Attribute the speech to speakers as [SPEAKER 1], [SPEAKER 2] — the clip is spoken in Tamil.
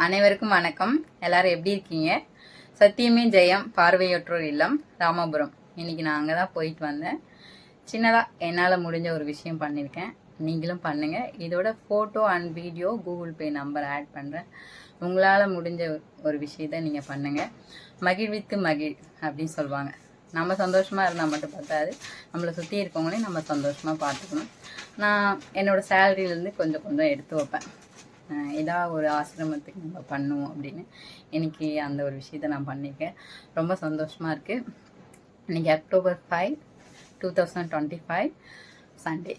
[SPEAKER 1] அனைவருக்கும் வணக்கம். எல்லாரும் எப்படி இருக்கீங்க? சத்தியமே ஜெயம் பார்வையற்றோர் இல்லம் ராமபுரம். இன்னைக்கு நான் அங்கே தான் போயிட்டு வந்தேன். சின்னதாக என்னால் முடிஞ்ச ஒரு விஷயம் பண்ணியிருக்கேன். நீங்களும் பண்ணுங்கள். இதோட photo and video Google Pay number add பண்ணுறேன். உங்களால் முடிஞ்ச ஒரு விஷயத்த நீங்கள் பண்ணுங்கள். மகிழ்வித்து மகிழ் அப்படின்னு சொல்லுவாங்க. நம்ம சந்தோஷமாக இருந்தால் மட்டும் பார்த்தாது, நம்மளை சுற்றி இருக்கவங்களையும் நம்ம சந்தோஷமாக பார்த்துக்கணும். நான் என்னோடய சேலரியிலேருந்து கொஞ்சம் கொஞ்சம் எடுத்து வைப்பேன். ஏதாவது ஒரு ஆசிரமத்துக்கு நம்ம பண்ணுவோம் அப்படின்னு இன்றைக்கி அந்த ஒரு விஷயத்த நான் பண்ணியிருக்கேன். ரொம்ப சந்தோஷமாக இருக்குது. இன்றைக்கி October 5, 2025 சண்டே.